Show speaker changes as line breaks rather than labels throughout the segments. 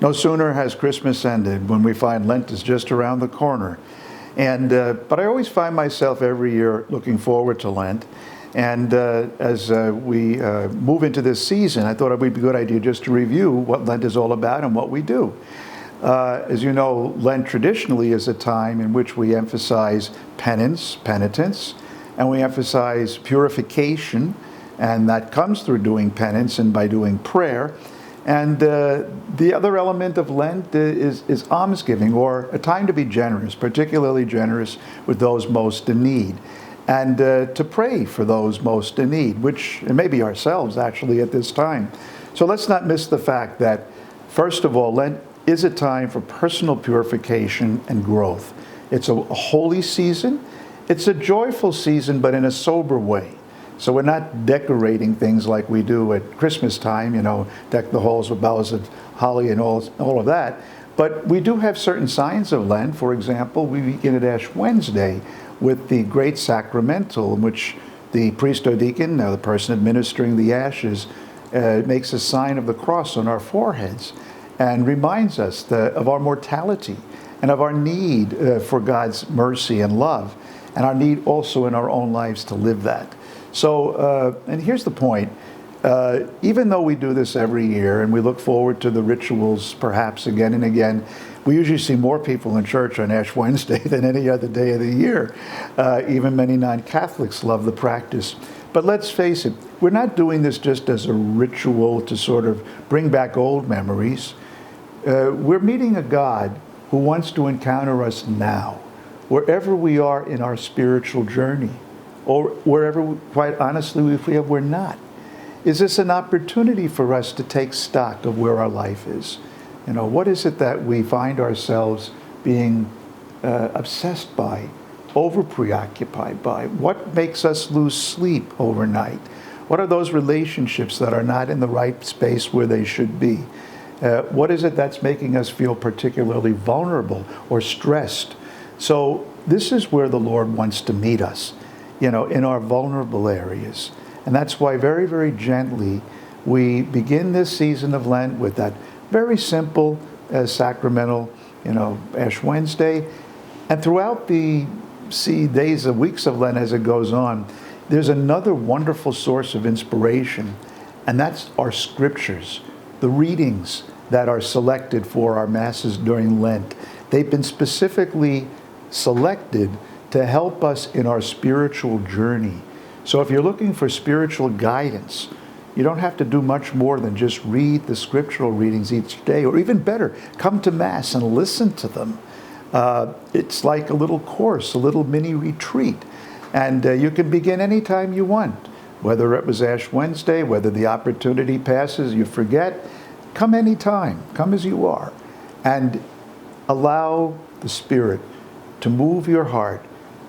No sooner has Christmas ended when we find Lent is just around the corner. But I always find myself every year looking forward to Lent. And as we move into this season, I thought it would be a good idea just to review what Lent is all about and what we do. As you know, Lent traditionally is a time in which we emphasize penitence, and we emphasize purification, and that comes through doing penance and by doing prayer. And the other element of Lent is almsgiving, or a time to be generous, particularly generous with those most in need, and to pray for those most in need, which may be ourselves actually at this time. So let's not miss the fact that, first of all, Lent is a time for personal purification and growth. It's a holy season. It's a joyful season, but in a sober way. So we're not decorating things like we do at Christmas time, deck the halls with boughs of holly and all of that. But we do have certain signs of Lent. For example, we begin at Ash Wednesday with the great sacramental, in which the priest or deacon, the person administering the ashes, makes a sign of the cross on our foreheads and reminds us of our mortality and of our need for God's mercy and love, and our need also in our own lives to live that. So, and here's the point, even though we do this every year and we look forward to the rituals perhaps again and again, we usually see more people in church on Ash Wednesday than any other day of the year. Even many non-Catholics love the practice. But let's face it, we're not doing this just as a ritual to sort of bring back old memories. We're meeting a God who wants to encounter us now, wherever we are in our spiritual journey, or wherever, quite honestly, we're not. Is this an opportunity for us to take stock of where our life is? What is it that we find ourselves being obsessed by, over preoccupied by? What makes us lose sleep overnight? What are those relationships that are not in the right space where they should be? What is it that's making us feel particularly vulnerable or stressed? So this is where the Lord wants to meet us, in our vulnerable areas. And that's why very, very gently we begin this season of Lent with that very simple sacramental, Ash Wednesday. And throughout the days and weeks of Lent as it goes on, there's another wonderful source of inspiration, and that's our scriptures, the readings that are selected for our masses during Lent. They've been specifically selected to help us in our spiritual journey. So if you're looking for spiritual guidance, you don't have to do much more than just read the scriptural readings each day, or even better, come to Mass and listen to them. It's like a little course, a little mini retreat. And you can begin anytime you want, whether it was Ash Wednesday, whether the opportunity passes, you forget. Come anytime, come as you are, and allow the Spirit to move your heart,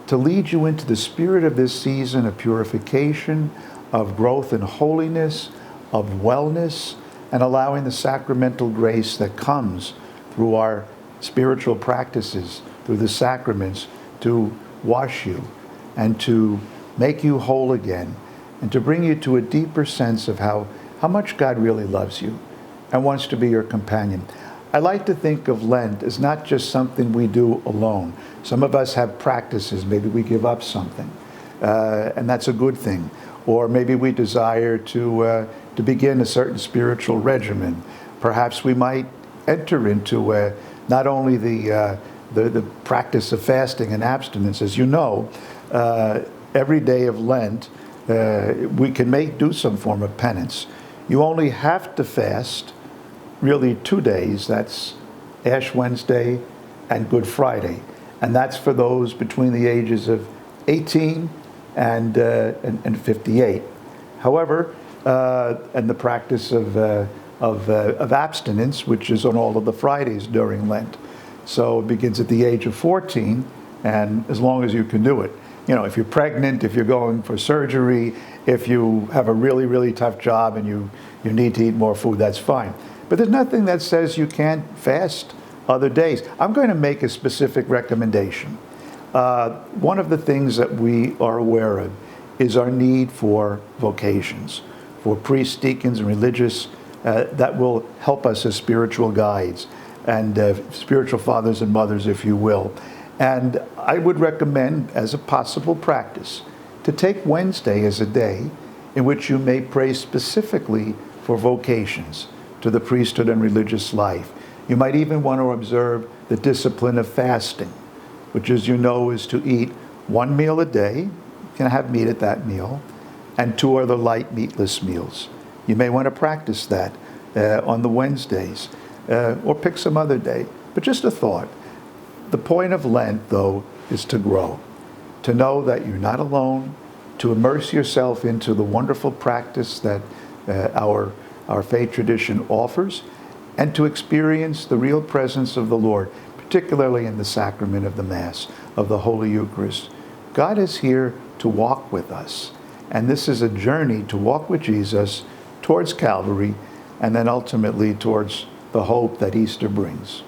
to lead you into the spirit of this season of purification, of growth in holiness, of wellness, and allowing the sacramental grace that comes through our spiritual practices, through the sacraments, to wash you and to make you whole again, and to bring you to a deeper sense of how much God really loves you and wants to be your companion. I like to think of Lent as not just something we do alone. Some of us have practices, maybe we give up something, and that's a good thing. Or maybe we desire to begin a certain spiritual regimen. Perhaps we might enter into not only the practice of fasting and abstinence. As you know, every day of Lent, we can do some form of penance. You only have to fast really 2 days. That's Ash Wednesday and Good Friday. And that's for those between the ages of 18 and 58. However, and the practice of abstinence, which is on all of the Fridays during Lent. So it begins at the age of 14, and as long as you can do it. If you're pregnant, if you're going for surgery, if you have a really, really tough job and you need to eat more food, that's fine. But there's nothing that says you can't fast other days. I'm going to make a specific recommendation. One of the things that we are aware of is our need for vocations, for priests, deacons, and religious that will help us as spiritual guides and spiritual fathers and mothers, if you will. And I would recommend, as a possible practice, to take Wednesday as a day in which you may pray specifically for vocations to the priesthood and religious life. You might even want to observe the discipline of fasting, which, as you know, is to eat one meal a day. You can have meat at that meal, and 2 other light meatless meals. You may want to practice that on the Wednesdays, or pick some other day. But just a thought. The point of Lent, though, is to grow, to know that you're not alone, to immerse yourself into the wonderful practice that our faith tradition offers, and to experience the real presence of the Lord, particularly in the sacrament of the Mass, of the Holy Eucharist. God is here to walk with us, and this is a journey to walk with Jesus towards Calvary, and then ultimately towards the hope that Easter brings.